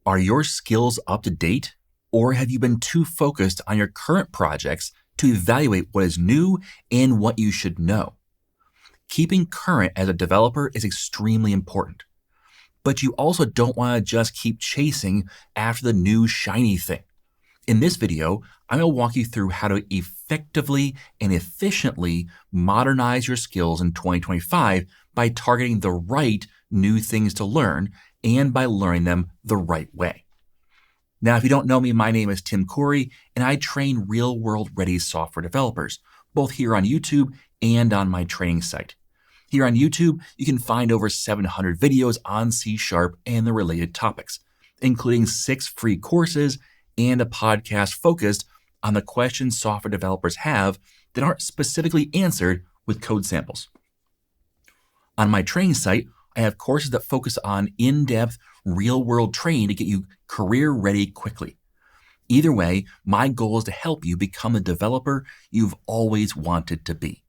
Are your skills up to date, or have you been too focused on your current projects to evaluate what is new and what you should know? Keeping current as a developer is extremely important, but you also don't want to just keep chasing after the new shiny thing. In this video, I'm going to walk you through how to effectively and efficiently modernize your skills in 2025 by targeting the right new things to learn and by learning them the right way. Now, if you don't know me, my name is Tim Corey, and I train real-world ready software developers, both here on YouTube and on my training site. Here on YouTube, you can find over 700 videos on C# and the related topics, including 6 free courses and a podcast focused on the questions software developers have that aren't specifically answered with code samples. On my training site, I have courses that focus on in-depth, real-world training to get you career-ready quickly. Either way, my goal is to help you become the developer you've always wanted to be.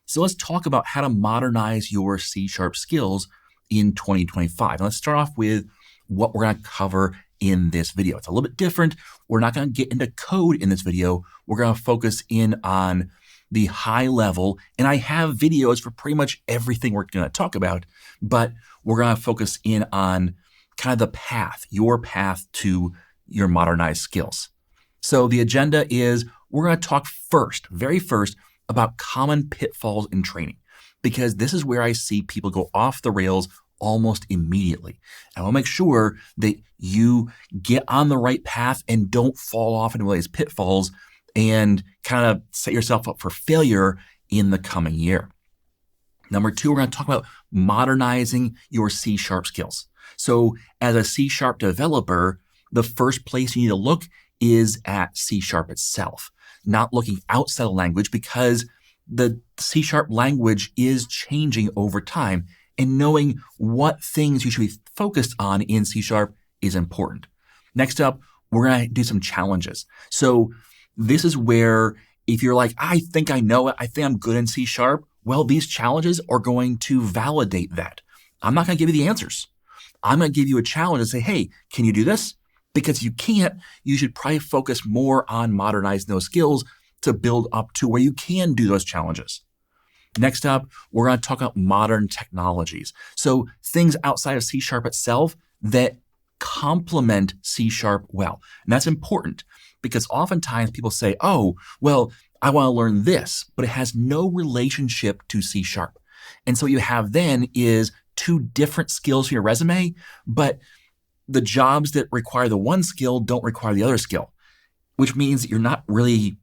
So let's talk about how to modernize your C# skills in 2025. And let's start off with what we're going to cover in this video. It's a little bit different. We're not going to get into code in this video. We're going to focus in on the high level, and I have videos for pretty much everything we're going to talk about, but we're going to focus in on kind of the path, your path to your modernized skills. So the agenda is we're going to talk very first, about common pitfalls in training, because this is where I see people go off the rails almost immediately. I want to make sure that you get on the right path and don't fall off into these pitfalls and kind of set yourself up for failure in the coming year. Number 2, we're going to talk about modernizing your C# skills. So as a C# developer, the first place you need to look is at C# itself, not looking outside the language, because the C# language is changing over time, and knowing what things you should be focused on in C# is important. Next up, we're going to do some challenges. So this is where if you're like, I think I know it, I think I'm good in C#, well, these challenges are going to validate that. I'm not going to give you the answers. I'm going to give you a challenge and say, hey, can you do this? Because if you can't, you should probably focus more on modernizing those skills to build up to where you can do those challenges. Next up, we're going to talk about modern technologies. So things outside of C# itself that complement C# well. And that's important because oftentimes people say, oh, well, I want to learn this, but it has no relationship to C#. And so what you have then is 2 different skills for your resume, but the jobs that require the one skill don't require the other skill, which means that you're not really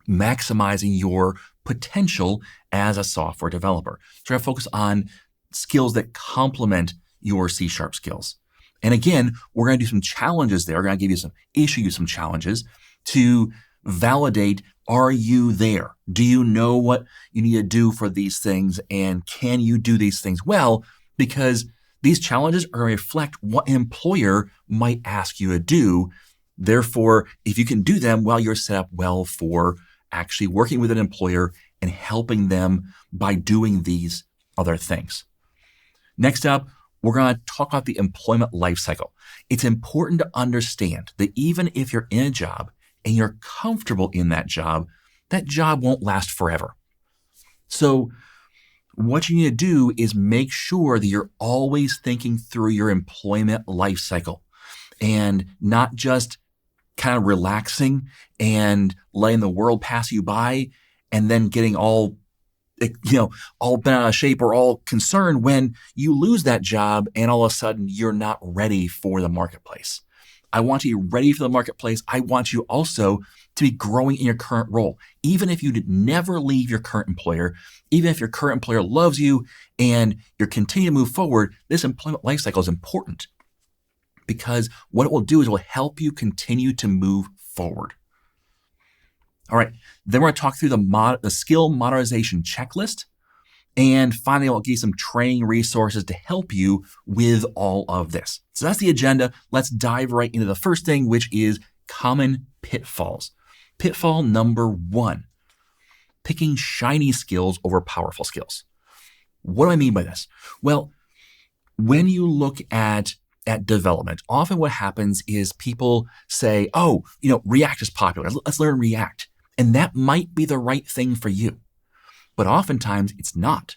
maximizing your potential as a software developer. So we're going to focus on skills that complement your C# skills. And again, we're going to do some challenges there. We're going to issue you some challenges to validate, are you there? Do you know what you need to do for these things? And can you do these things well? Because these challenges are going to reflect what an employer might ask you to do. Therefore, if you can do them, well, you're set up well for actually working with an employer and helping them by doing these other things. Next up, we're going to talk about the employment lifecycle. It's important to understand that even if you're in a job and you're comfortable in that job won't last forever. So what you need to do is make sure that you're always thinking through your employment lifecycle and not just kind of relaxing and letting the world pass you by and then getting all bent out of shape or all concerned when you lose that job and all of a sudden you're not ready for the marketplace. I want you ready for the marketplace. I want you also to be growing in your current role. Even if you did never leave your current employer, even if your current employer loves you and you're continuing to move forward, this employment lifecycle is important because what it will do is it will help you continue to move forward. All right, then we're going to talk through the skill modernization checklist. And finally, I'll give you some training resources to help you with all of this. So that's the agenda. Let's dive right into the first thing, which is common pitfalls. Pitfall number 1, picking shiny skills over powerful skills. What do I mean by this? Well, when you look at at development, often what happens is people say, oh, React is popular. Let's learn React. And that might be the right thing for you. But oftentimes it's not.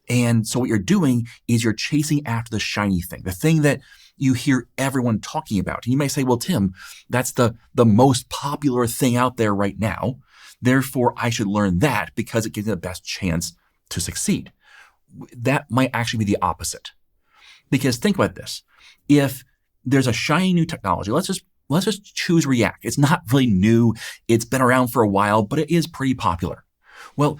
And so what you're doing is you're chasing after the shiny thing, the thing that you hear everyone talking about. And you may say, well, Tim, that's the most popular thing out there right now. Therefore, I should learn that because it gives me the best chance to succeed. That might actually be the opposite. Because think about this. If there's a shiny new technology, let's just choose React. It's not really new. It's been around for a while, but it is pretty popular. Well,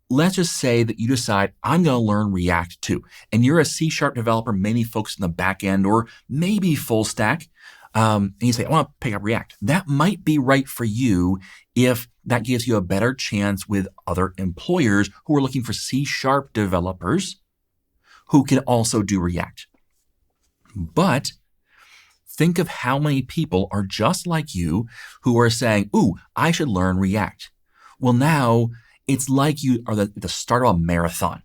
let's just say that you decide, I'm going to learn React too. And you're a C# developer, mainly focused on the back end or maybe full stack. And you say, I want to pick up React. That might be right for you if that gives you a better chance with other employers who are looking for C# developers who can also do React. But think of how many people are just like you who are saying, ooh, I should learn React. Well, now it's like you are at the start of a marathon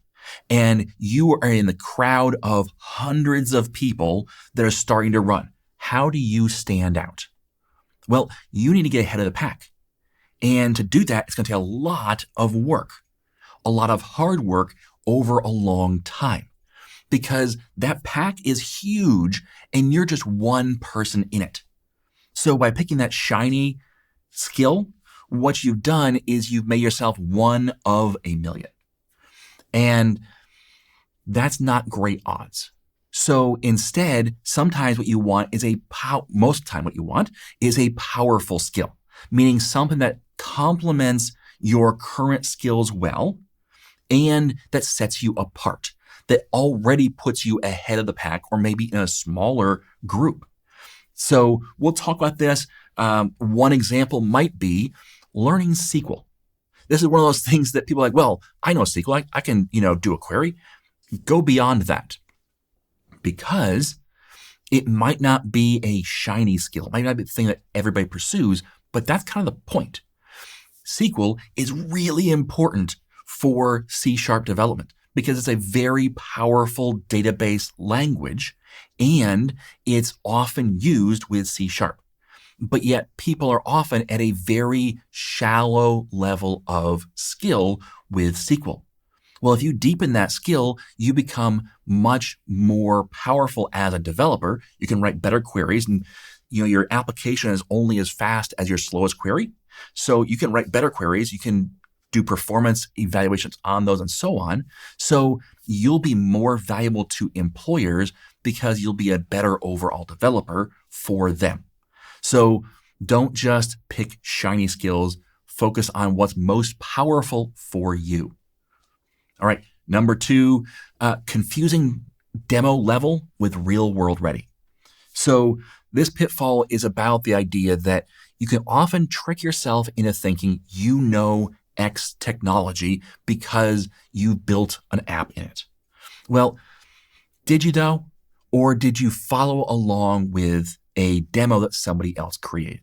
and you are in the crowd of hundreds of people that are starting to run. How do you stand out? Well, you need to get ahead of the pack. And to do that, it's going to take a lot of work, a lot of hard work over a long time, because that pack is huge and you're just one person in it. So by picking that shiny skill, what you've done is you've made yourself one of a million. And that's not great odds. So instead, sometimes what you want is most of the time what you want is a powerful skill, meaning something that complements your current skills well and that sets you apart, that already puts you ahead of the pack or maybe in a smaller group. So we'll talk about this. One example might be learning SQL. This is one of those things that people are like, well, I know SQL. I can, do a query. Go beyond that, because it might not be a shiny skill. It might not be the thing that everybody pursues, but that's kind of the point. SQL is really important for C# development because it's a very powerful database language and it's often used with C#. But yet people are often at a very shallow level of skill with SQL. Well, if you deepen that skill, you become much more powerful as a developer. You can write better queries and your application is only as fast as your slowest query. So you can write better queries. You can do performance evaluations on those and so on. So you'll be more valuable to employers because you'll be a better overall developer for them. So don't just pick shiny skills. Focus on what's most powerful for you. All right, number 2, confusing demo level with real world ready. So this pitfall is about the idea that you can often trick yourself into thinking you know X technology because you built an app in it. Well, did you though? Or did you follow along with a demo that somebody else created?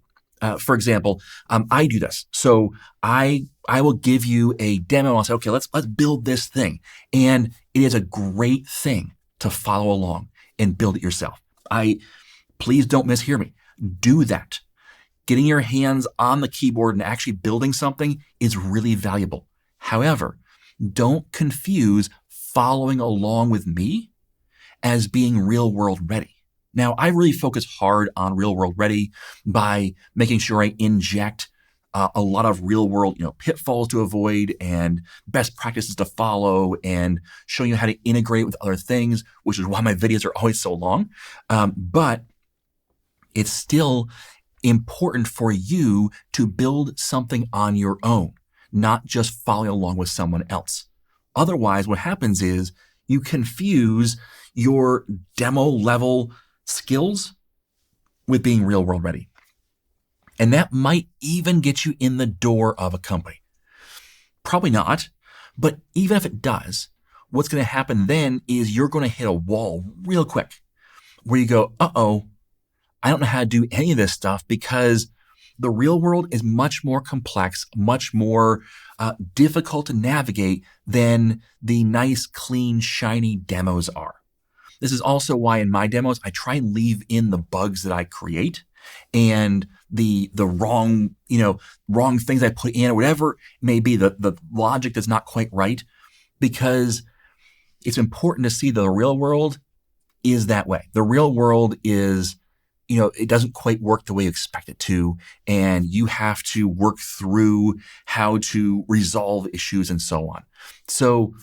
For example, I do this. So I will give you a demo. I'll say, okay, let's build this thing. And it is a great thing to follow along and build it yourself. Please don't mishear me. Do that. Getting your hands on the keyboard and actually building something is really valuable. However, don't confuse following along with me as being real world ready. Now, I really focus hard on real world ready by making sure I inject a lot of real world, pitfalls to avoid and best practices to follow and showing you how to integrate with other things, which is why my videos are always so long. But it's still important for you to build something on your own, not just following along with someone else. Otherwise, what happens is you confuse your demo level skills with being real world ready. And that might even get you in the door of a company. Probably not, but even if it does, what's going to happen then is you're going to hit a wall real quick where you go, uh-oh, I don't know how to do any of this stuff because the real world is much more complex, much more difficult to navigate than the nice, clean, shiny demos are. This is also why in my demos, I try and leave in the bugs that I create and the wrong, wrong things I put in or whatever it may be, the logic that's not quite right, because it's important to see the real world is that way. The real world is, it doesn't quite work the way you expect it to, and you have to work through how to resolve issues and so on. So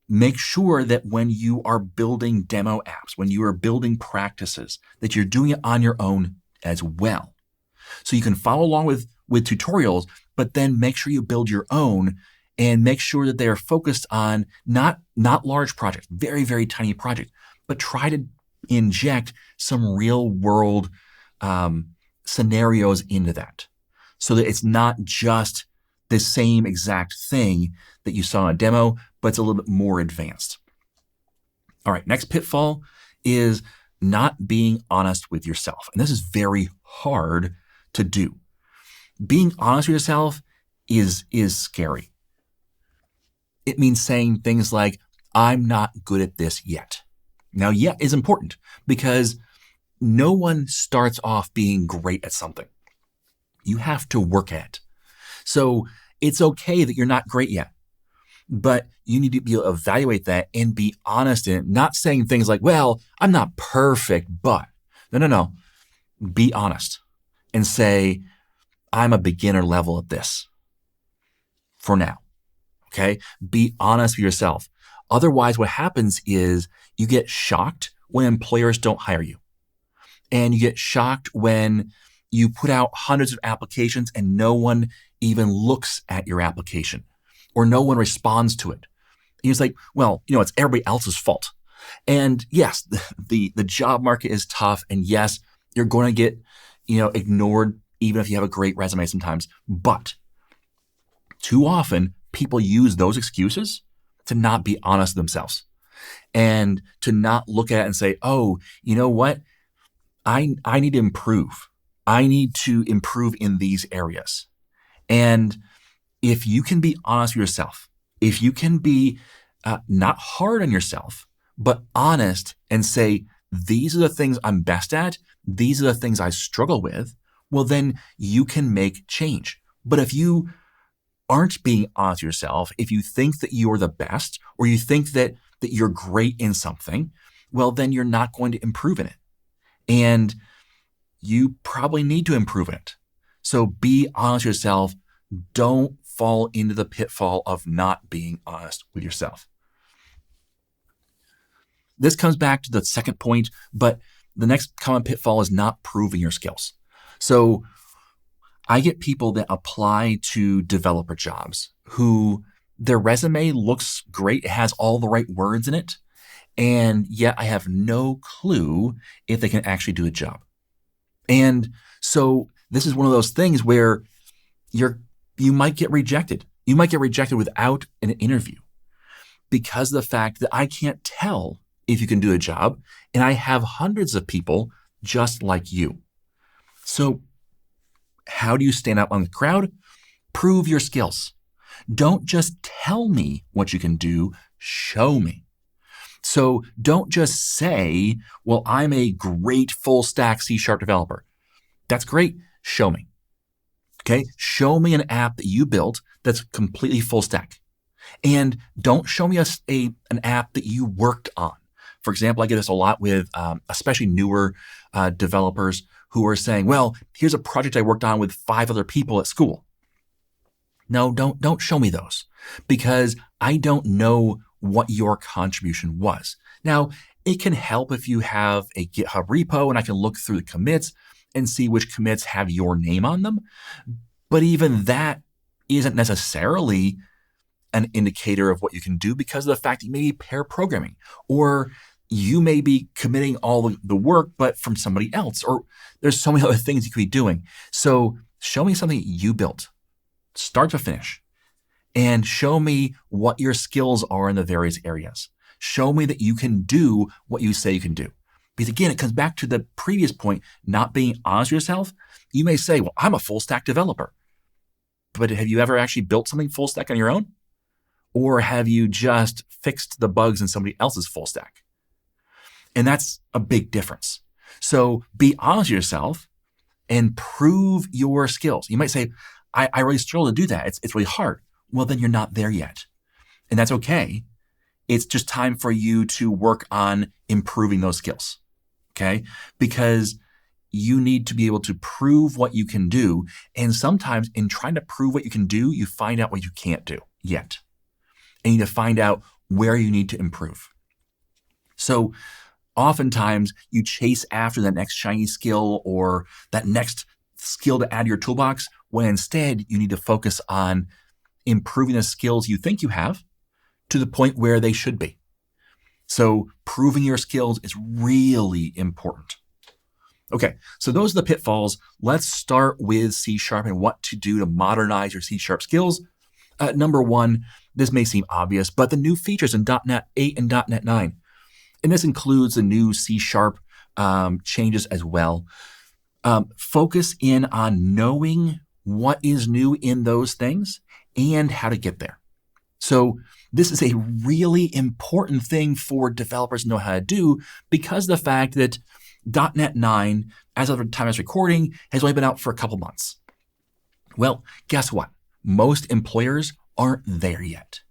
make sure that when you are building demo apps, when you are building practices, that you're doing it on your own as well. So you can follow along with tutorials, but then make sure you build your own and make sure that they are focused on not large projects, very, very tiny projects, but try to inject some real world scenarios into that so that it's not just the same exact thing that you saw in a demo, but it's a little bit more advanced. All right, next pitfall is not being honest with yourself. And this is very hard to do. Being honest with yourself is scary. It means saying things like, I'm not good at this yet. Now, yet is important because no one starts off being great at something. You have to work at it. So it's okay that you're not great yet, but you need to be able to evaluate that and be honest in it, not saying things like, well, I'm not perfect, but no. Be honest and say, I'm a beginner level at this for now. Okay. Be honest with yourself. Otherwise, what happens is you get shocked when employers don't hire you. And you get shocked when you put out hundreds of applications and no one even looks at your application or no one responds to it. And it's like, well, it's everybody else's fault. And yes, the job market is tough. And yes, you're going to get, ignored even if you have a great resume sometimes. But too often, people use those excuses to not be honest with themselves and to not look at it and say, oh, you know what? I need to improve. I need to improve in these areas. And if you can be honest with yourself, if you can be not hard on yourself, but honest and say, these are the things I'm best at, these are the things I struggle with, well, then you can make change. But if you aren't being honest with yourself, if you think that you're the best or you think that you're great in something, well, then you're not going to improve in it. And you probably need to improve it. So be honest with yourself. Don't fall into the pitfall of not being honest with yourself. This comes back to the second point, but the next common pitfall is not proving your skills. So I get people that apply to developer jobs who their resume looks great. It has all the right words in it. And yet I have no clue if they can actually do the job. And so this is one of those things where you might get rejected. You might get rejected without an interview because of the fact that I can't tell if you can do a job. And I have hundreds of people just like you. So how do you stand out on the crowd? Prove your skills. Don't just tell me what you can do, show me. So don't just say, well, I'm a great full stack C# developer. That's great. Show me. Okay. Show me an app that you built that's completely full stack. And don't show me an app that you worked on. For example, I get this a lot with especially newer developers who are saying, well, here's a project I worked on with 5 other people at school. No, don't show me those because I don't know what your contribution was. Now, it can help if you have a GitHub repo and I can look through the commits and see which commits have your name on them. But even that isn't necessarily an indicator of what you can do because of the fact that you may be pair programming or you may be committing all the work, but from somebody else, or there's so many other things you could be doing. So show me something you built, start to finish, and show me what your skills are in the various areas. Show me that you can do what you say you can do. Because again, it comes back to the previous point, not being honest with yourself. You may say, well, I'm a full stack developer. But have you ever actually built something full stack on your own? Or have you just fixed the bugs in somebody else's full stack? And that's a big difference. So be honest with yourself and prove your skills. You might say, I really struggle to do that. It's really hard. Well, then you're not there yet. And that's okay. It's just time for you to work on improving those skills. Okay? Because you need to be able to prove what you can do. And sometimes in trying to prove what you can do, you find out what you can't do yet. And you need to find out where you need to improve. So oftentimes you chase after that next shiny skill or that next skill to add to your toolbox, when instead you need to focus on improving the skills you think you have to the point where they should be. So proving your skills is really important. Okay, so those are the pitfalls. Let's start with C# and what to do to modernize your C# skills. Number one, this may seem obvious, but the new features in .NET 8 and .NET 9. And this includes the new C# changes as well. Focus in on knowing what is new in those things and how to get there. So this is a really important thing for developers to know how to do, because of the fact that .NET 9, as of the time of this recording, has only been out for a couple months. Well, guess what? Most employers aren't there yet.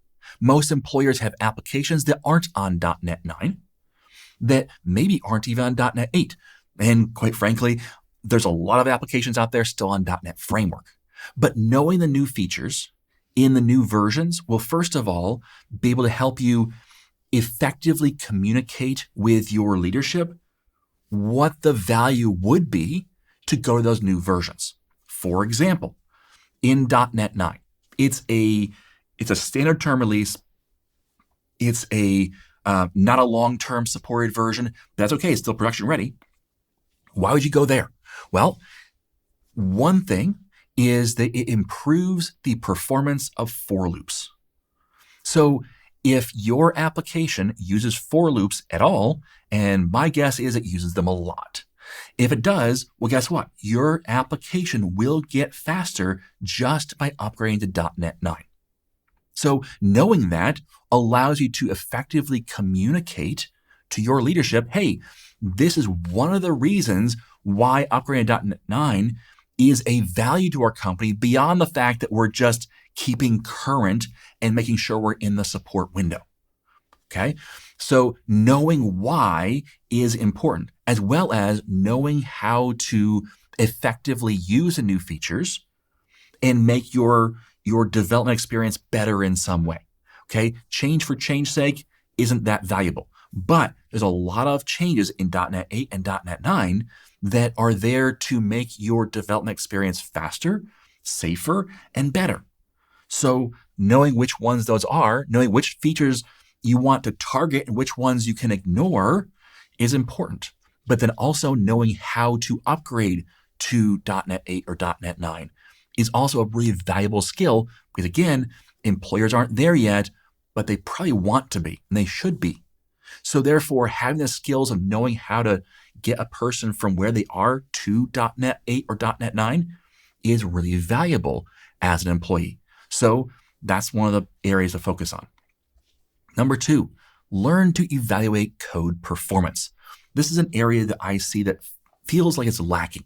Most employers have applications that aren't on .NET 9, that maybe aren't even on .NET 8. And quite frankly, there's a lot of applications out there still on .NET Framework. But knowing the new features in the new versions will, first of all, be able to help you effectively communicate with your leadership what the value would be to go to those new versions. For example, in .NET 9, it's a standard term release. It's not a long-term supported version. That's okay. It's still production ready. Why would you go there? Well, one thing is that it improves the performance of for loops. So if your application uses for loops at all, and my guess is it uses them a lot. If it does, well, guess what? Your application will get faster just by upgrading to .NET 9. So knowing that allows you to effectively communicate to your leadership, hey, this is one of the reasons why upgrading to .NET 9 is a value to our company beyond the fact that we're just keeping current and making sure we're in the support window. Okay? So knowing why is important, as well as knowing how to effectively use the new features and make your development experience better in some way. Okay? Change for change's sake isn't that valuable. But there's a lot of changes in .NET 8 and .NET 9 that are there to make your development experience faster, safer, and better. So knowing which ones those are, knowing which features you want to target and which ones you can ignore is important. But then also knowing how to upgrade to .NET 8 or .NET 9 is also a really valuable skill, because again, employers aren't there yet, but they probably want to be, and they should be. So therefore, having the skills of knowing how to get a person from where they are to .NET 8 or .NET 9 is really valuable as an employee. So that's one of the areas to focus on. Number two, learn to evaluate code performance. This is an area that I see that feels like it's lacking,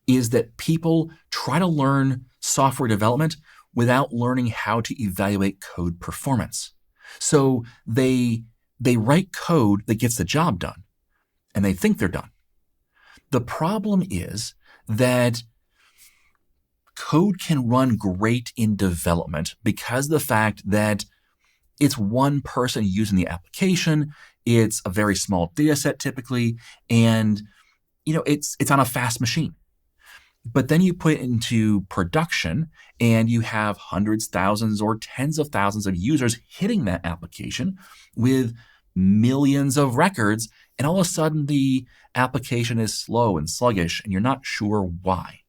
is that people try to learn software development without learning how to evaluate code performance. So they write code that gets the job done, and they think they're done. The problem is that code can run great in development because of the fact that it's one person using the application, it's a very small data set typically, and it's on a fast machine. But then you put it into production and you have hundreds, thousands, or tens of thousands of users hitting that application with millions of records, and all of a sudden the application is slow and sluggish and you're not sure why.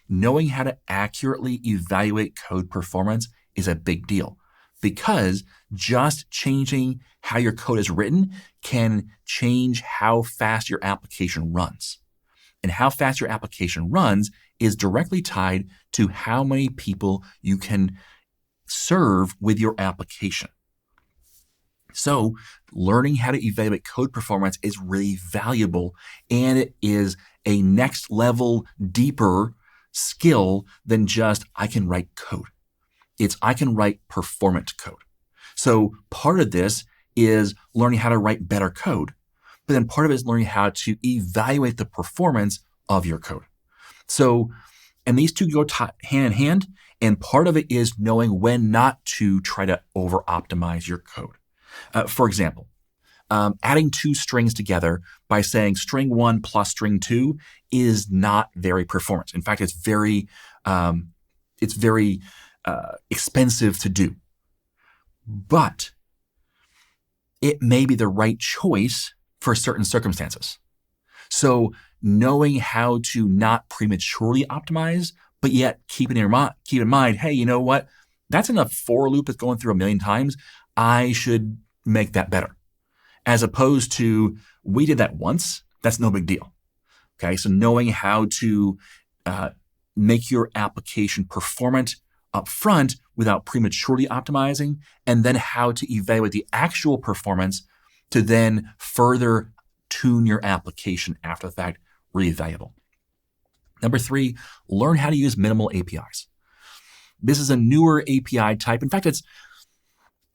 Knowing how to accurately evaluate code performance is a big deal, because just changing how your code is written can change how fast your application runs. And how fast your application runs is directly tied to how many people you can serve with your application. So learning how to evaluate code performance is really valuable, and it is a next level deeper skill than just I can write code. It's I can write performant code. So part of this is learning how to write better code, but then part of it is learning how to evaluate the performance of your code. So, and these two go hand in hand, and part of it is knowing when not to try to over-optimize your code. For example, adding two strings together by saying string 1 plus string 2 is not very performant. In fact, it's very expensive to do. But it may be the right choice for certain circumstances. So knowing how to not prematurely optimize, but yet keep in mind, hey, you know what? That's in a for loop that's going through a million times. I should make that better. As opposed to, we did that once, that's no big deal. Okay, so knowing how to make your application performant up front without prematurely optimizing, and then how to evaluate the actual performance to then further tune your application after the fact, really valuable. Number 3, learn how to use minimal APIs. This is a newer API type. In fact,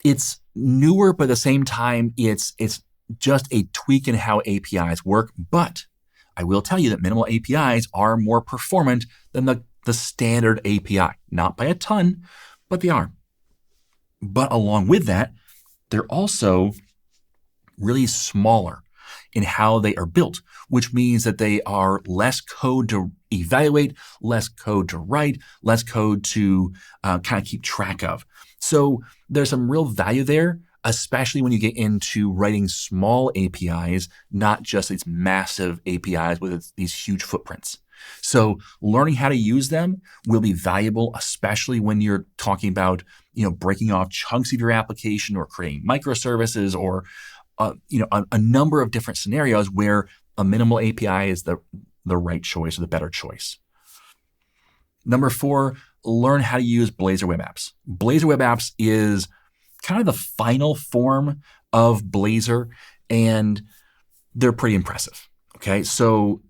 it's newer, but at the same time, it's just a tweak in how APIs work. But I will tell you that minimal APIs are more performant than the standard API. Not by a ton, but they are. But along with that, they're also really smaller in how they are built, which means that they are less code to evaluate, less code to write, less code to kind of keep track of. So there's some real value there, especially when you get into writing small APIs, not just these massive APIs with these huge footprints. So learning how to use them will be valuable, especially when you're talking about, breaking off chunks of your application or creating microservices or a number of different scenarios where a minimal API is the right choice or the better choice. Number 4, learn how to use Blazor Web Apps. Blazor Web Apps is kind of the final form of Blazor, and they're pretty impressive. Okay, so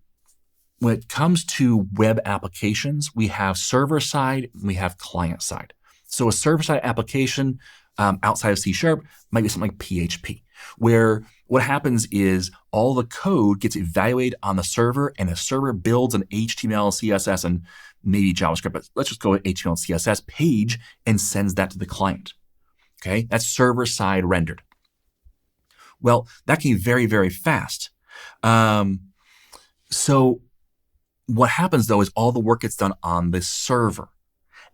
when it comes to web applications, we have server side, and we have client side. So a server side application outside of C# might be something like PHP, where what happens is all the code gets evaluated on the server, and the server builds an HTML, CSS, and maybe JavaScript, but let's just go with HTML and CSS page and sends that to the client. Okay, that's server side rendered. Well, that can be very, very fast. So what happens though is all the work gets done on the server.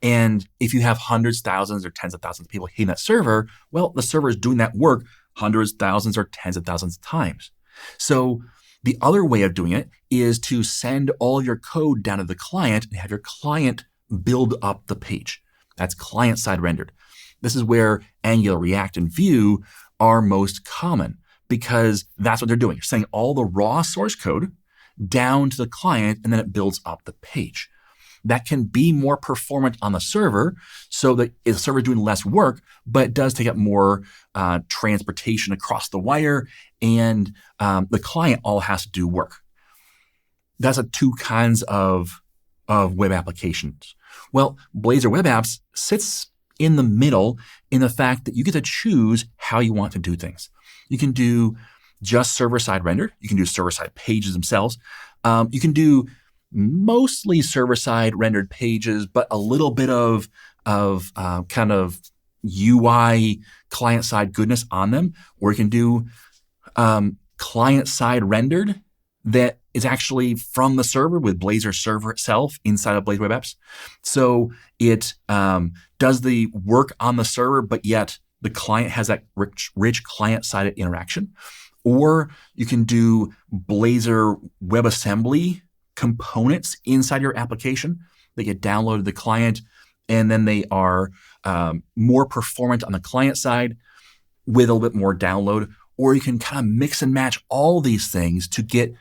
And if you have hundreds, thousands, or tens of thousands of people hitting that server, well, the server is doing that work hundreds, thousands, or tens of thousands of times. So the other way of doing it is to send all your code down to the client and have your client build up the page. That's client-side rendered. This is where Angular, React, and Vue are most common because that's what they're doing. You're sending all the raw source code down to the client, and then it builds up the page. That can be more performant on the server, so that the server is doing less work, but it does take up more transportation across the wire, and the client all has to do work. That's two kinds of web applications. Well, Blazor Web Apps sits in the middle in the fact that you get to choose how you want to do things. You can do just server-side rendered. You can do server-side pages themselves. You can do mostly server-side rendered pages, but a little bit of kind of UI client-side goodness on them. Or you can do client-side rendered that is actually from the server with Blazor server itself inside of Blazor Web Apps. So it does the work on the server, but yet the client has that rich client-side interaction. Or you can do Blazor WebAssembly components inside your application that get downloaded to the client, and then they are more performant on the client side with a little bit more download. Or you can kind of mix and match all these things to get,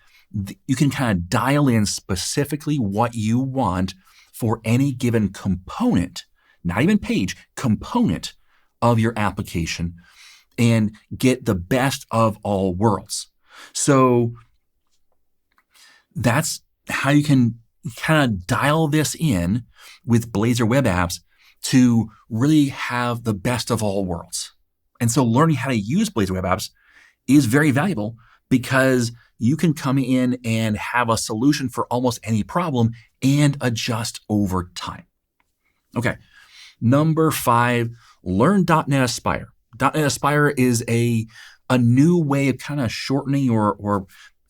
you can kind of dial in specifically what you want for any given component, not even page, component of your application. and get the best of all worlds. So that's how you can kind of dial this in with Blazor web apps to really have the best of all worlds. And so learning how to use Blazor web apps is very valuable because you can come in and have a solution for almost any problem and adjust over time. Okay, number 5, learn .NET Aspire. .NET Aspire is a new way of kind of shortening or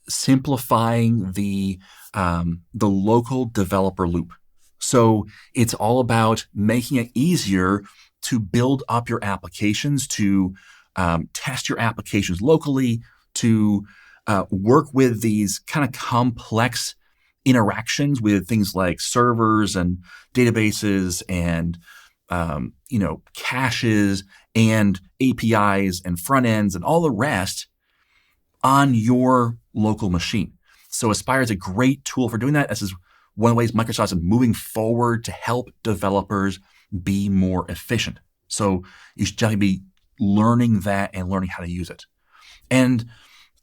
simplifying the local developer loop. So it's all about making it easier to build up your applications, to test your applications locally, to work with these kind of complex interactions with things like servers and databases and caches and APIs and front ends and all the rest on your local machine. So Aspire is a great tool for doing that. This is one of the ways Microsoft is moving forward to help developers be more efficient. So you should definitely be learning that and learning how to use it. And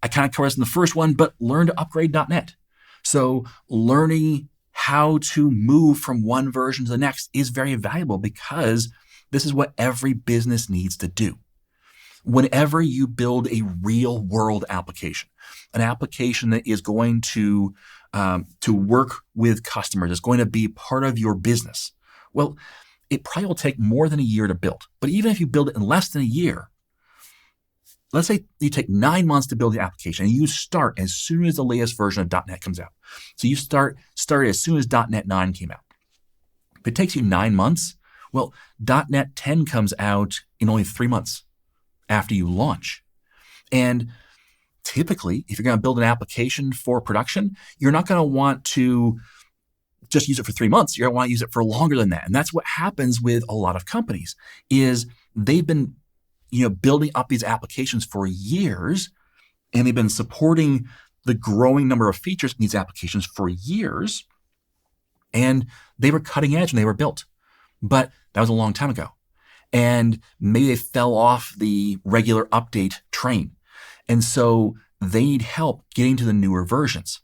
I kind of covered this in the first one, but learn to upgrade .NET. So learning how to move from one version to the next is very valuable because this is what every business needs to do. Whenever you build a real world application, an application that is going to work with customers, is going to be part of your business, well, it probably will take more than a year to build. But even if you build it in less than a year, let's say you take 9 months to build the application and you start as soon as the latest version of .NET comes out. So you start as soon as .NET 9 came out. If it takes you 9 months, well, .NET 10 comes out in only 3 months after you launch. And typically, if you're going to build an application for production, you're not going to want to just use it for 3 months. You're going to want to use it for longer than that. And that's what happens with a lot of companies is they've been building up these applications for years, and they've been supporting the growing number of features in these applications for years, and they were cutting edge when they were built. But that was a long time ago. And maybe they fell off the regular update train. And so they need help getting to the newer versions.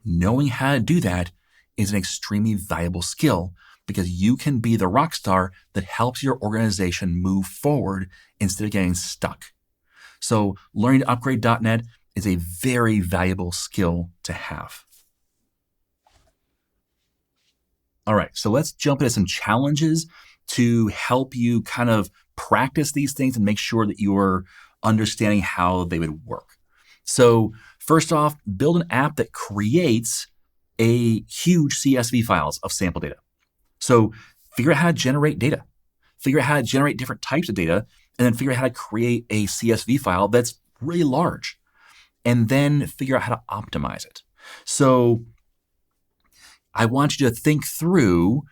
Knowing how to do that is an extremely valuable skill because you can be the rock star that helps your organization move forward instead of getting stuck. So learning to upgrade .NET is a very valuable skill to have. All right, so let's jump into some challenges to help you kind of practice these things and make sure that you're understanding how they would work. So first off, build an app that creates a huge CSV files of sample data. So figure out how to generate data. Figure out how to generate different types of data, and then figure out how to create a CSV file that's really large. And then figure out how to optimize it. So I want you to think through,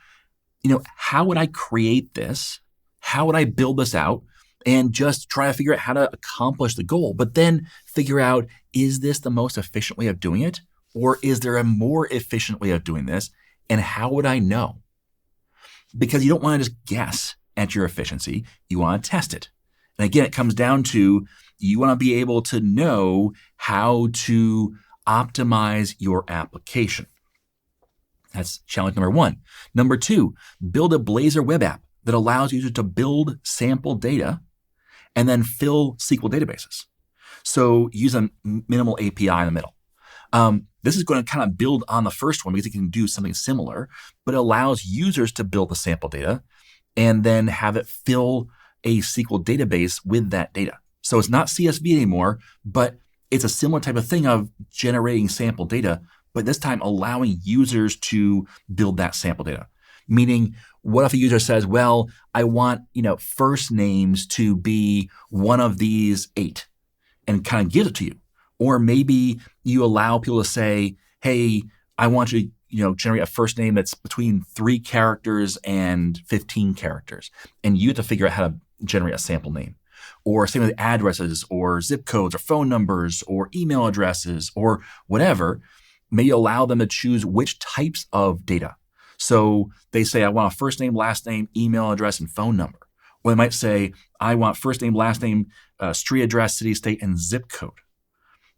how would I create this? How would I build this out? And just try to figure out how to accomplish the goal. But then figure out, is this the most efficient way of doing it? Or is there a more efficient way of doing this? And how would I know? Because you don't want to just guess at your efficiency. You want to test it. And again, it comes down to you want to be able to know how to optimize your application. That's challenge number 1. Number 2, build a Blazor web app that allows users to build sample data and then fill SQL databases. So use a minimal API in the middle. This is going to kind of build on the first one because it can do something similar, but it allows users to build the sample data and then have it fill a SQL database with that data. So it's not CSV anymore, but it's a similar type of thing of generating sample data, but this time allowing users to build that sample data. Meaning, what if a user says, well, I want, first names to be one of these 8 and kind of gives it to you. Or maybe you allow people to say, hey, I want you to, generate a first name that's between 3 characters and 15 characters. And you have to figure out how to generate a sample name. Or same with addresses or zip codes or phone numbers or email addresses or whatever. Maybe allow them to choose which types of data. So they say, I want a first name, last name, email address, and phone number. Or they might say, I want first name, last name, street address, city, state, and zip code.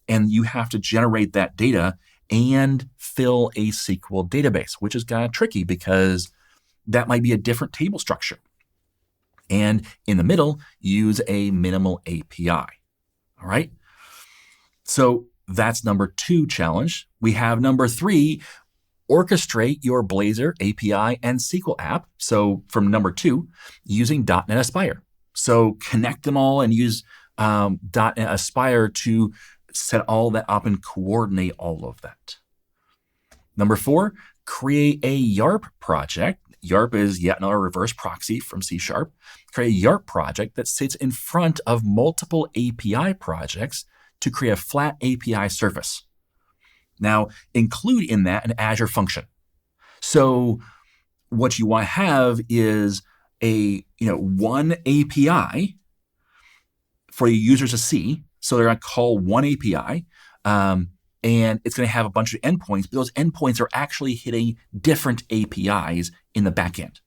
And you have to generate that data and fill a SQL database, which is kind of tricky because that might be a different table structure. And in the middle, use a minimal API. All right. So that's number 2 challenge. We have number 3, orchestrate your Blazor API and SQL app. So from number 2, using .NET Aspire. So connect them all and use .NET Aspire to set all that up and coordinate all of that. Number 4, create a YARP project. YARP is yet another reverse proxy from C#. Create a YARP project that sits in front of multiple API projects to create a flat API surface. Now, include in that an Azure function. So what you want to have is one API for the users to see. So they're going to call one API, and it's going to have a bunch of endpoints, but those endpoints are actually hitting different APIs in the backend.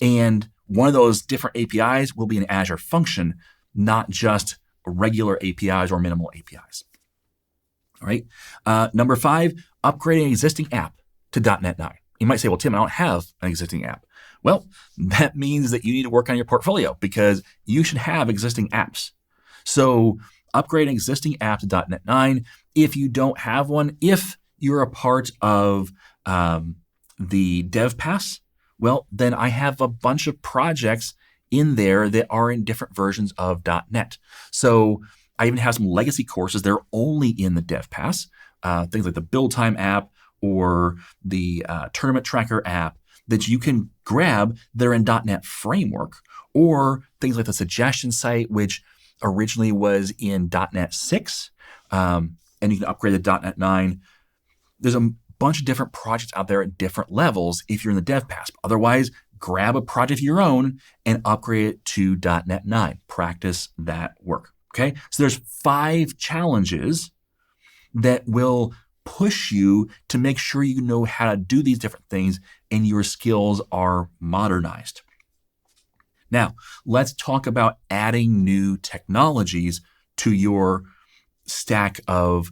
And one of those different APIs will be an Azure function, not just regular APIs or minimal APIs. All right. Number 5, upgrading an existing app to .NET 9. You might say, well, Tim, I don't have an existing app. Well, that means that you need to work on your portfolio because you should have existing apps. So upgrade an existing app to .NET 9. If you don't have one, if you're a part of the Dev Pass, well, then I have a bunch of projects in there that are in different versions of .NET. So I even have some legacy courses that are only in the Dev Pass, things like the Build Time app or the Tournament Tracker app that you can grab that are in .NET Framework, or things like the Suggestion Site, which originally was in .NET 6, and you can upgrade to .NET 9. There's a bunch of different projects out there at different levels if you're in the Dev Pass. Otherwise, grab a project of your own and upgrade it to .NET 9. Practice that work. Okay, so there's 5 challenges that will push you to make sure you know how to do these different things and your skills are modernized. Now, let's talk about adding new technologies to your stack of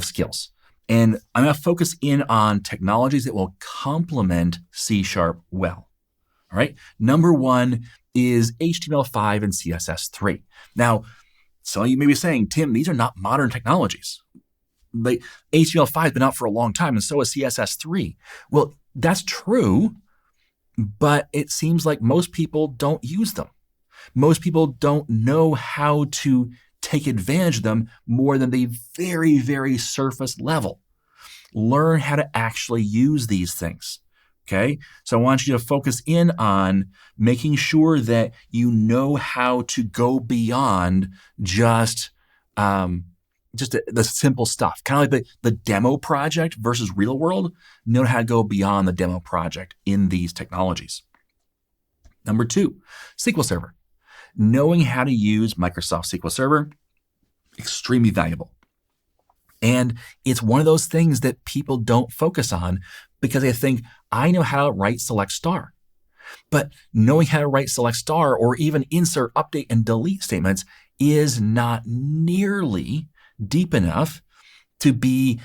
skills. And I'm going to focus in on technologies that will complement C# well. All right. Number 1 is HTML5 and CSS3. Now, some of you may be saying, Tim, these are not modern technologies. HTML5 has been out for a long time, and so is CSS3. Well, that's true, but it seems like most people don't use them. Most people don't know how to take advantage of them more than the very, very surface level. Learn how to actually use these things. Okay, so I want you to focus in on making sure that you know how to go beyond just the simple stuff. Kind of like the demo project versus real world. Know how to go beyond the demo project in these technologies. Number 2, SQL Server. Knowing how to use Microsoft SQL Server, extremely valuable. And it's one of those things that people don't focus on because they think, I know how to write select star. But knowing how to write select star or even insert, update, and delete statements is not nearly deep enough to be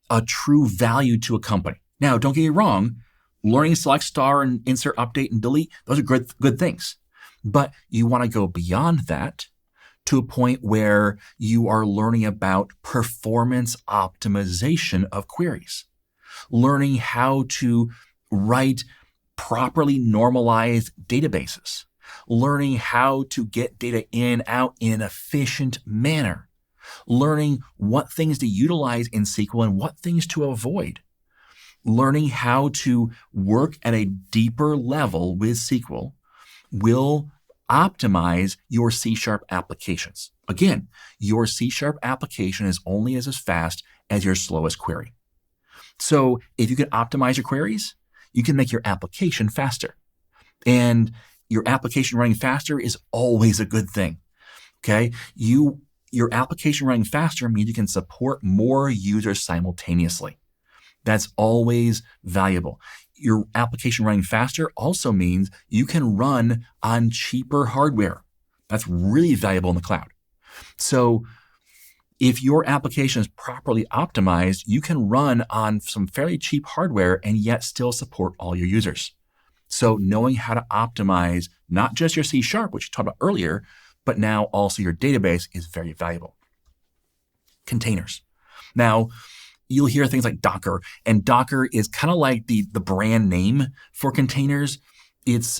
a true value to a company. Now, don't get me wrong, learning select star and insert, update, and delete, those are good things. But you want to go beyond that to a point where you are learning about performance optimization of queries, learning how to write properly normalized databases, learning how to get data in, out in an efficient manner, learning what things to utilize in SQL and what things to avoid, learning how to work at a deeper level with SQL will optimize your C# applications. Again, your C# application is only as fast as your slowest query. So if you can optimize your queries, you can make your application faster. And your application running faster is always a good thing. Okay? Your application running faster means you can support more users simultaneously. That's always valuable. Your application running faster also means you can run on cheaper hardware. That's really valuable in the cloud. So if your application is properly optimized, you can run on some fairly cheap hardware and yet still support all your users. So knowing how to optimize not just your C#, which you talked about earlier, but now also your database is very valuable. Containers. Now, you'll hear things like Docker, and Docker is kind of like the brand name for containers. It's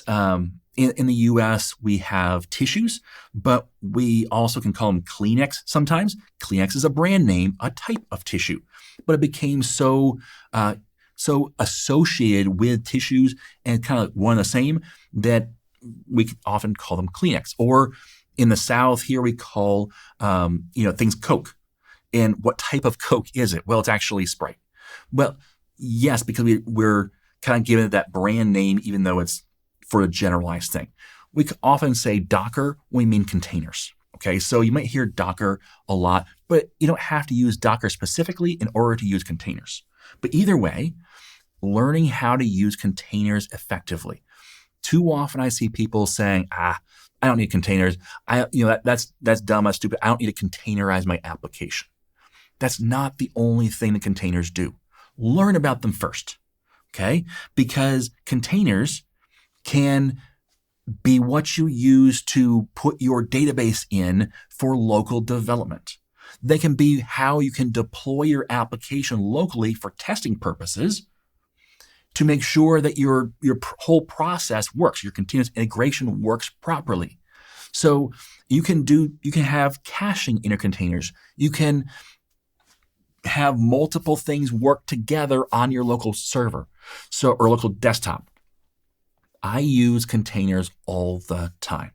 in the US, we have tissues, but we also can call them Kleenex sometimes. Kleenex is a brand name, a type of tissue, but it became so associated with tissues and kind of one and the same that we often call them Kleenex. Or in the South here, we call things Coke. And what type of Coke is it? Well, it's actually Sprite. Well, yes, because we're kind of giving it that brand name, even though it's for a generalized thing. We often say Docker when we mean containers. Okay, so you might hear Docker a lot, but you don't have to use Docker specifically in order to use containers. But either way, learning how to use containers effectively. Too often I see people saying, I don't need containers. That's dumb, that's stupid. I don't need to containerize my application. That's not the only thing that containers do. Learn about them first, okay? Because containers can be what you use to put your database in for local development. They can be how you can deploy your application locally for testing purposes to make sure that your whole process works, your continuous integration works properly. So you can have caching in your containers. You can have multiple things work together on your local server, or local desktop. I use containers all the time.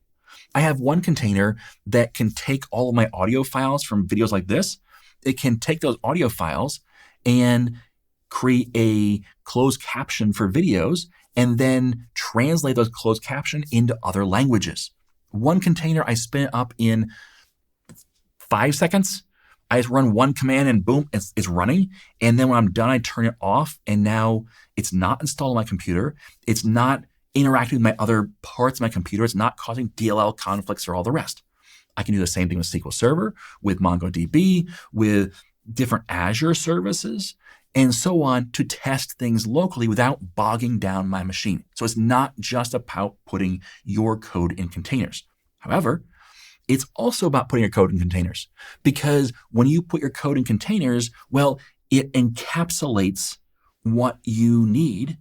I have one container that can take all of my audio files from videos like this. It can take those audio files and create a closed caption for videos and then translate those closed caption into other languages. One container, I spin it up in 5 seconds. I just run one command and boom, it's running. And then when I'm done, I turn it off. And now it's not installed on my computer. It's not interacting with my other parts of my computer. It's not causing DLL conflicts or all the rest. I can do the same thing with SQL Server, with MongoDB, with different Azure services, and so on to test things locally without bogging down my machine. So it's not just about putting your code in containers. However, it's also about putting your code in containers, because when you put your code in containers, well, it encapsulates what you need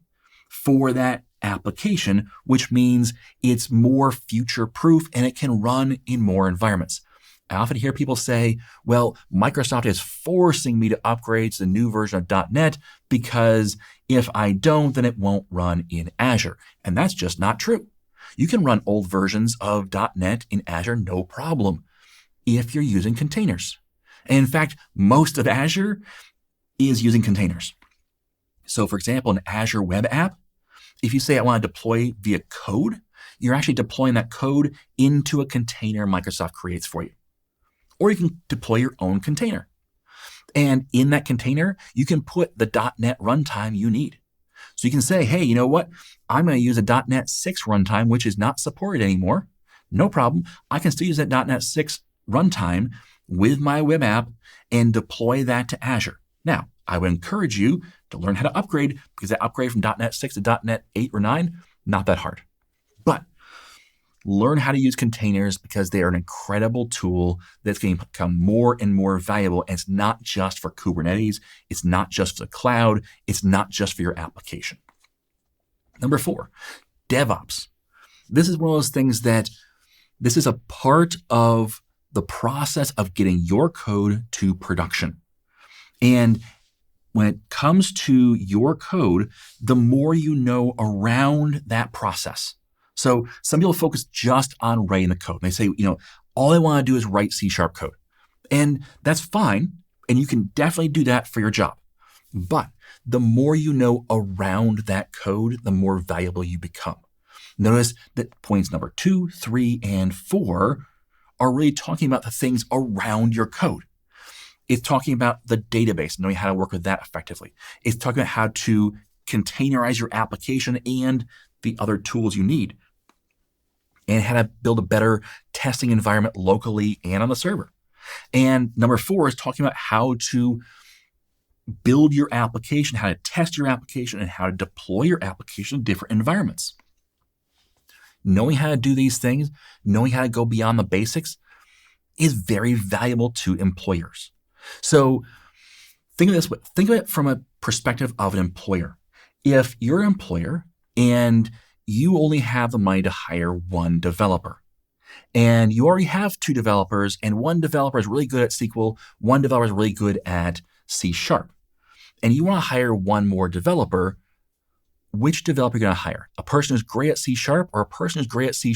for that application, which means it's more future-proof and it can run in more environments. I often hear people say, well, Microsoft is forcing me to upgrade to the new version of .NET because if I don't, then it won't run in Azure. And that's just not true. You can run old versions of .NET in Azure, no problem, if you're using containers. And in fact, most of Azure is using containers. So for example, an Azure web app, if you say I want to deploy via code, you're actually deploying that code into a container Microsoft creates for you. Or you can deploy your own container. And in that container, you can put the .NET runtime you need. So you can say, hey, you know what? I'm going to use a .NET 6 runtime, which is not supported anymore. No problem. I can still use that .NET 6 runtime with my web app and deploy that to Azure. Now, I would encourage you to learn how to upgrade, because that upgrade from .NET 6 to .NET 8 or 9, not that hard. But learn how to use containers because they are an incredible tool that's going to become more and more valuable. And it's not just for Kubernetes. It's not just for the cloud. It's not just for your application. Number 4, DevOps. This is one of those things that this is a part of the process of getting your code to production. And when it comes to your code, the more you know around that process. So some people focus just on writing the code. They say, all I want to do is write C# code. And that's fine. And you can definitely do that for your job. But the more you know around that code, the more valuable you become. Notice that points number 2, 3, and 4 are really talking about the things around your code. It's talking about the database, knowing how to work with that effectively. It's talking about how to containerize your application and the other tools you need, and how to build a better testing environment locally and on the server. And number 4 is talking about how to build your application, how to test your application, and how to deploy your application in different environments. Knowing how to do these things, knowing how to go beyond the basics, is very valuable to employers. So think of it this way. Think of it from a perspective of an employer. If you're an employer and you only have the money to hire one developer, and you already have 2 developers, and one developer is really good at SQL, one developer is really good at C#, and you want to hire one more developer, which developer are you going to hire? A person who's great at C# or a person who's great at C#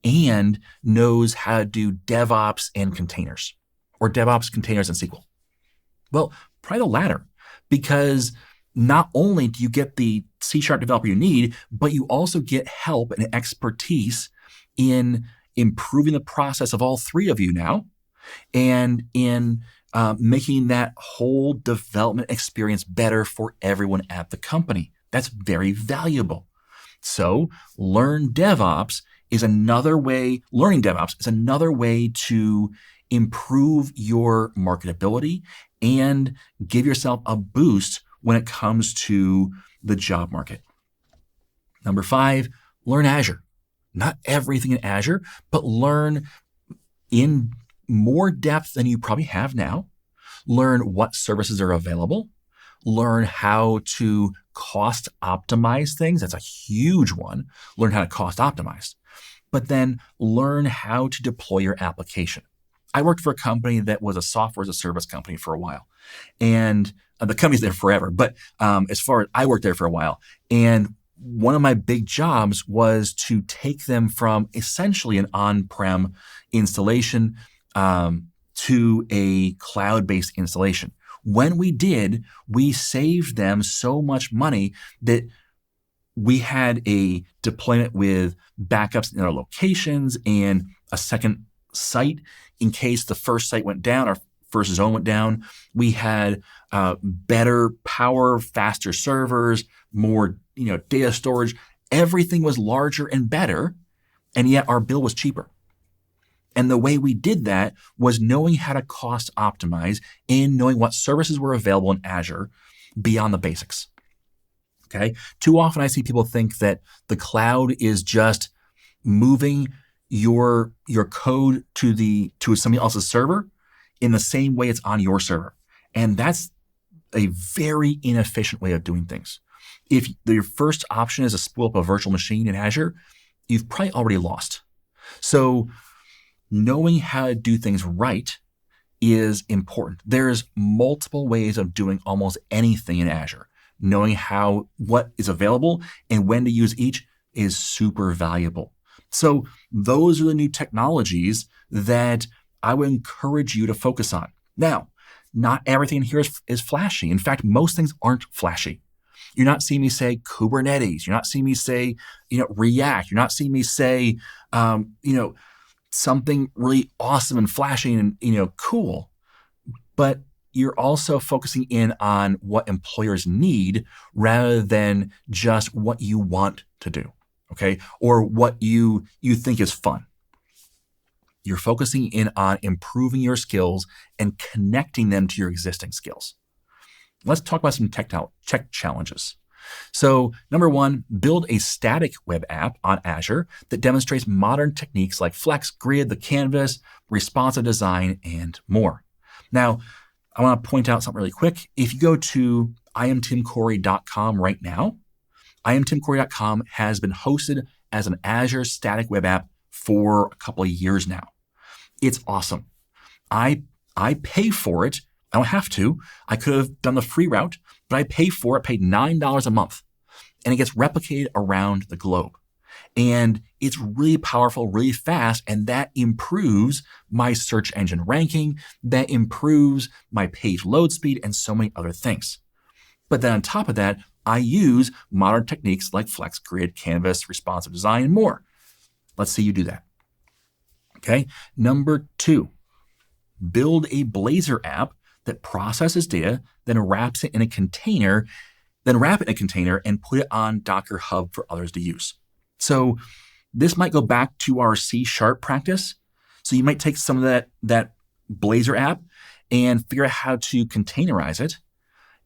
and knows how to do DevOps and containers, or DevOps, containers, and SQL? Well, probably the latter, because not only do you get the C# developer you need, but you also get help and expertise in improving the process of all 3 of you now, and in making that whole development experience better for everyone at the company. That's very valuable. So learning DevOps is another way to improve your marketability and give yourself a boost when it comes to the job market. Number 5, learn Azure. Not everything in Azure, but learn in more depth than you probably have now. Learn what services are available. Learn how to cost optimize things. That's a huge one. Learn how to cost optimize. But then learn how to deploy your application. I worked for a company that was a software as a service company for a while. And the company's there forever. But as far as I worked there for a while. And one of my big jobs was to take them from essentially an on-prem installation to a cloud-based installation. When we did, we saved them so much money that we had a deployment with backups in other locations and a second site in case the first site went down, our first zone went down. We had better power, faster servers, more data storage. Everything was larger and better, and yet our bill was cheaper. And the way we did that was knowing how to cost optimize and knowing what services were available in Azure beyond the basics. Okay. Too often I see people think that the cloud is just moving your code to somebody else's server in the same way it's on your server. And that's a very inefficient way of doing things. If your first option is to spool up a virtual machine in Azure, you've probably already lost. So knowing how to do things right is important. There's multiple ways of doing almost anything in Azure. Knowing what is available and when to use each is super valuable. So those are the new technologies that I would encourage you to focus on. Now, not everything here is flashy. In fact, most things aren't flashy. You're not seeing me say Kubernetes. You're not seeing me say, React. You're not seeing me say, something really awesome and flashy and, cool. But you're also focusing in on what employers need rather than just what you want to do, okay? Or what you think is fun. You're focusing in on improving your skills and connecting them to your existing skills. Let's talk about some tech challenges. So number 1, build a static web app on Azure that demonstrates modern techniques like Flex, Grid, the Canvas, responsive design, and more. Now, I want to point out something really quick. If you go to iamtimcorey.com right now, iamtimcorey.com has been hosted as an Azure static web app for a couple of years now. It's awesome. I pay for it. I don't have to. I could have done the free route, but I pay for it, paid $9 a month, and it gets replicated around the globe. And it's really powerful, really fast, and that improves my search engine ranking, that improves my page load speed, and so many other things. But then on top of that, I use modern techniques like Flex, Grid, Canvas, responsive design, and more. Let's see you do that. Okay. Number 2, build a Blazor app that processes data, then wraps it in a container, then wrap it in a container and put it on Docker Hub for others to use. So this might go back to our C# practice. So you might take some of that Blazor app and figure out how to containerize it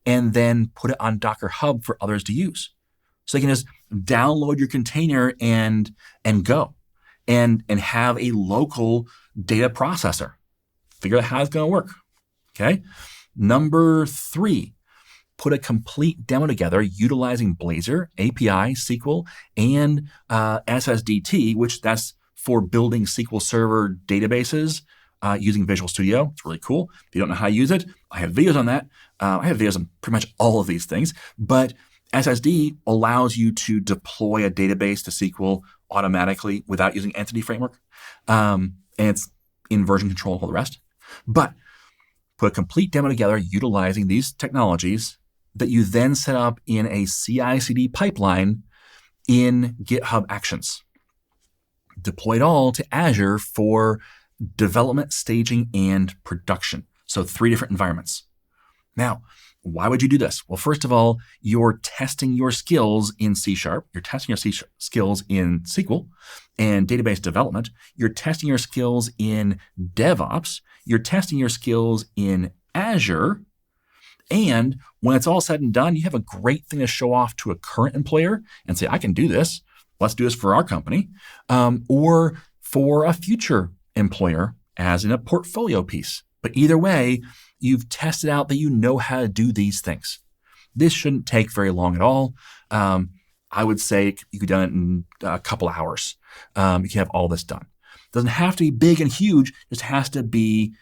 and then put it on Docker Hub for others to use. So you can just download your container and go and have a local data processor. Figure out how it's going to work. Okay. Number 3, put a complete demo together utilizing Blazor, API, SQL, and SSDT, which that's for building SQL Server databases using Visual Studio. It's really cool. If you don't know how to use it, I have videos on that. I have videos on pretty much all of these things. But SSD allows you to deploy a database to SQL automatically without using Entity Framework. And it's in version control and all the rest. But put a complete demo together utilizing these technologies that you then set up in a CI/CD pipeline in GitHub Actions. Deploy it all to Azure for development, staging, and production. So 3 different environments. Now, why would you do this? Well, first of all, you're testing your skills in C#. You're testing your C# skills in SQL and database development. You're testing your skills in DevOps. You're testing your skills in Azure. And when it's all said and done, you have a great thing to show off to a current employer and say, I can do this. Let's do this for our company. Or for a future employer as in a portfolio piece. But either way, you've tested out that you know how to do these things. This shouldn't take very long at all. I would say you could do it in a couple hours. You can have all this done. It doesn't have to be big and huge. It just has to be,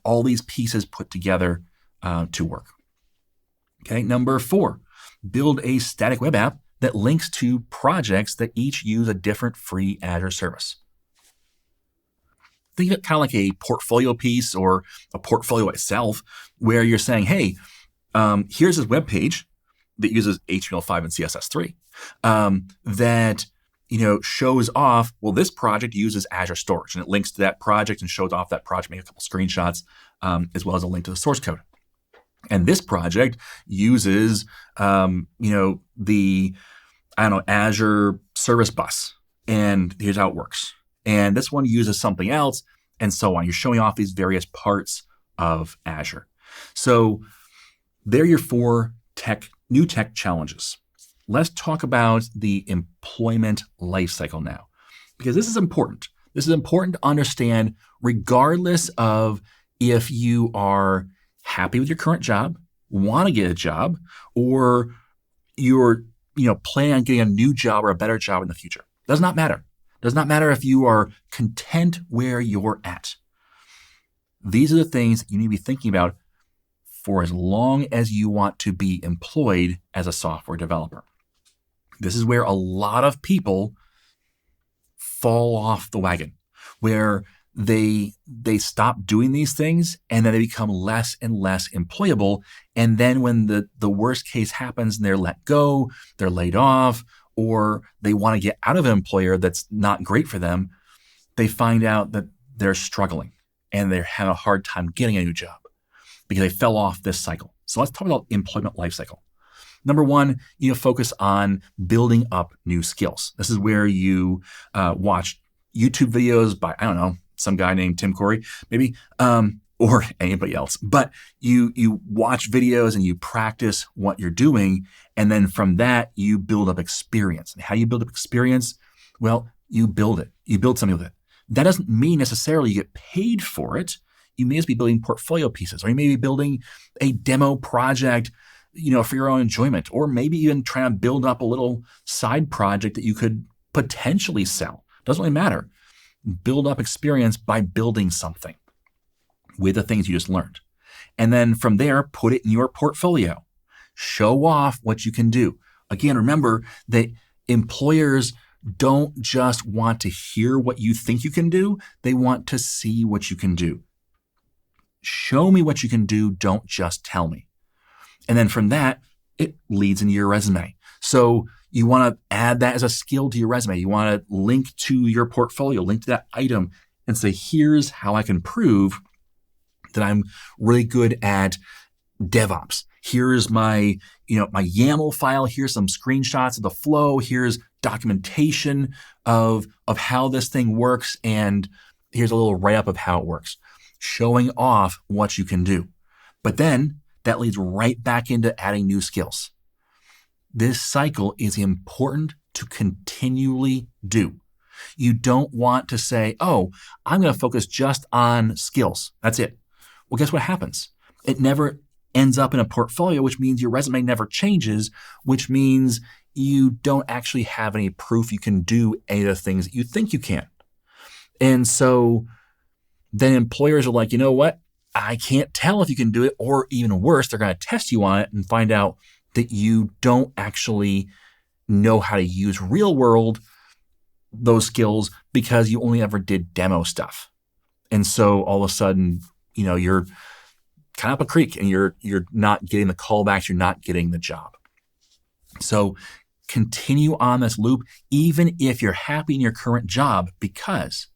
all these pieces put together to work. Okay, number 4, build a static web app that links to projects that each use a different free Azure service. Think of it kind of like a portfolio piece or a portfolio itself, where you're saying, hey, here's this web page that uses HTML5 and CSS3 that shows off, well, this project uses Azure Storage, and it links to that project and shows off that project, make a couple screenshots, as well as a link to the source code. And this project uses, the Azure Service Bus, and here's how it works. And this one uses something else, and so on. You're showing off these various parts of Azure. So there are your 4 new tech challenges. Let's talk about the employment lifecycle now, because this is important. This is important to understand regardless of if you are happy with your current job, want to get a job, or you're planning on getting a new job or a better job in the future. Does not matter. Does not matter if you are content where you're at. These are the things that you need to be thinking about for as long as you want to be employed as a software developer. This is where a lot of people fall off the wagon, where they stop doing these things and then they become less and less employable. And then when the worst case happens and they're let go, they're laid off, or they want to get out of an employer that's not great for them, they find out that they're struggling and they're having a hard time getting a new job because they fell off this cycle. So let's talk about employment lifecycle. Number 1, focus on building up new skills. This is where you watch YouTube videos by, some guy named Tim Corey, maybe, or anybody else. But you watch videos and you practice what you're doing. And then from that, you build up experience. And how do you build up experience? Well, you build it. You build something with it. That doesn't mean necessarily you get paid for it. You may just be building portfolio pieces, or you may be building a demo project, for your own enjoyment, or maybe even trying to build up a little side project that you could potentially sell. Doesn't really matter. Build up experience by building something with the things you just learned. And then from there, put it in your portfolio. Show off what you can do. Again, remember that employers don't just want to hear what you think you can do. They want to see what you can do. Show me what you can do. Don't just tell me. And then from that, it leads into your resume. So you want to add that as a skill to your resume. You want to link to your portfolio, link to that item and say, here's how I can prove that I'm really good at DevOps. Here's my YAML file. Here's some screenshots of the flow. Here's documentation of how this thing works. And here's a little write-up of how it works, showing off what you can do. But then that leads right back into adding new skills. This cycle is important to continually do. You don't want to say, oh, I'm going to focus just on skills. That's it. Well, guess what happens? It never ends up in a portfolio, which means your resume never changes, which means you don't actually have any proof you can do any of the things that you think you can. And so then employers are like, you know what? I can't tell if you can do it, or even worse, they're going to test you on it and find out that you don't actually know how to use real world those skills because you only ever did demo stuff. And so all of a sudden, you're kind of up a creek and you're not getting the callbacks, you're not getting the job. So continue on this loop, even if you're happy in your current job, because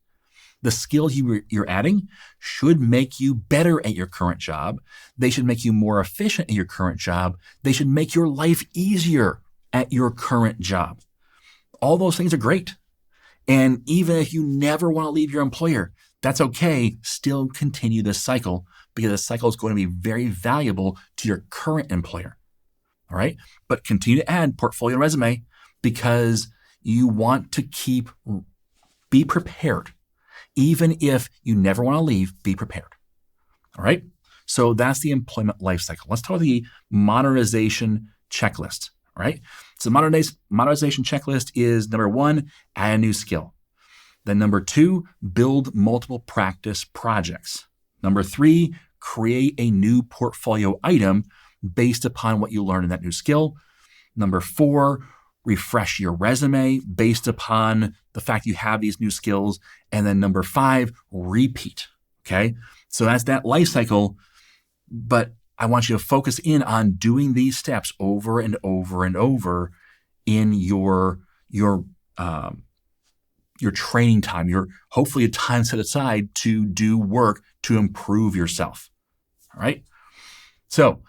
the skills you're adding should make you better at your current job. They should make you more efficient at your current job. They should make your life easier at your current job. All those things are great. And even if you never want to leave your employer, that's okay. Still continue this cycle, because the cycle is going to be very valuable to your current employer. All right. But continue to add portfolio and resume, because you want to be prepared. Even if you never want to leave, be prepared. All right. So that's the employment life cycle. Let's talk about the modernization checklist. All right. So modernization checklist is number 1, add a new skill. Then number 2, build multiple practice projects. Number 3, create a new portfolio item based upon what you learned in that new skill. Number 4, refresh your resume based upon the fact you have these new skills. And then number 5, repeat. Okay. So that's that life cycle. But I want you to focus in on doing these steps over and over and over in your training time, hopefully a time set aside to do work to improve yourself. All right. So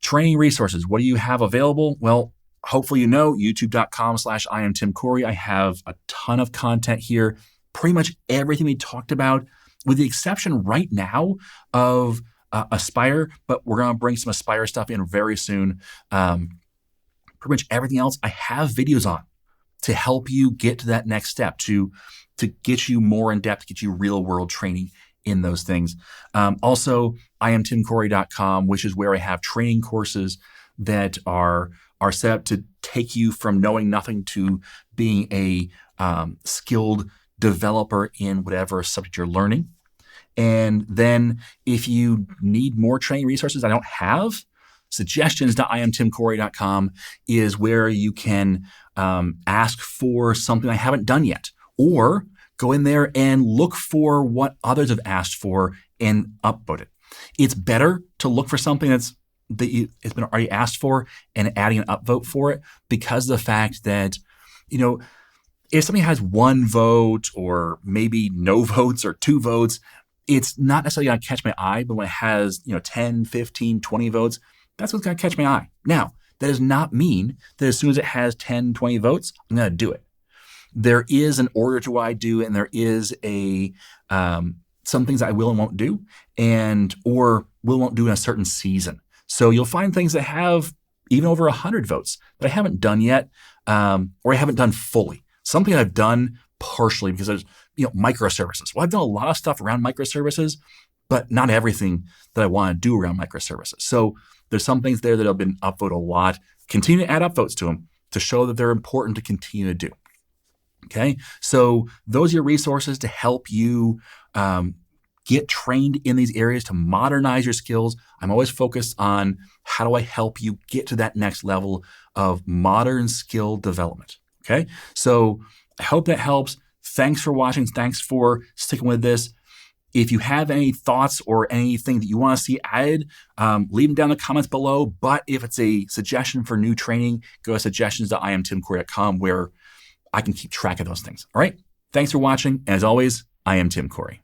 training resources, what do you have available? Well, hopefully, youtube.com/IamTimCorey. I have a ton of content here, pretty much everything we talked about, with the exception right now of Aspire, but we're going to bring some Aspire stuff in very soon. Pretty much everything else I have videos on to help you get to that next step, to get you more in depth, get you real world training in those things. Also, IamTimCorey.com, which is where I have training courses that are set up to take you from knowing nothing to being a skilled developer in whatever subject you're learning. And then if you need more training resources I don't have, suggestions.IamTimCorey.com is where you can ask for something I haven't done yet, or go in there and look for what others have asked for and upvote it. It's better to look for something it's been already asked for and adding an upvote for it, because of the fact that, if something has 1 vote or maybe no votes or 2 votes, it's not necessarily going to catch my eye. But when it has, 10, 15, 20 votes, that's what's going to catch my eye. Now, that does not mean that as soon as it has 10, 20 votes, I'm going to do it. There is an order to what I do, and there is some things I will and won't do, or won't do in a certain season. So you'll find things that have even over 100 votes that I haven't done yet, or I haven't done fully. Something I've done partially because there's, microservices. Well, I've done a lot of stuff around microservices, but not everything that I want to do around microservices. So there's some things there that have been upvoted a lot. Continue to add upvotes to them to show that they're important to continue to do. Okay. So those are your resources to help you get trained in these areas, to modernize your skills. I'm always focused on how do I help you get to that next level of modern skill development. Okay. So I hope that helps. Thanks for watching. Thanks for sticking with this. If you have any thoughts or anything that you want to see added, leave them down in the comments below. But if it's a suggestion for new training, go to suggestions.IamTimCorey.com, where I can keep track of those things. All right. Thanks for watching. And as always, I am Tim Corey.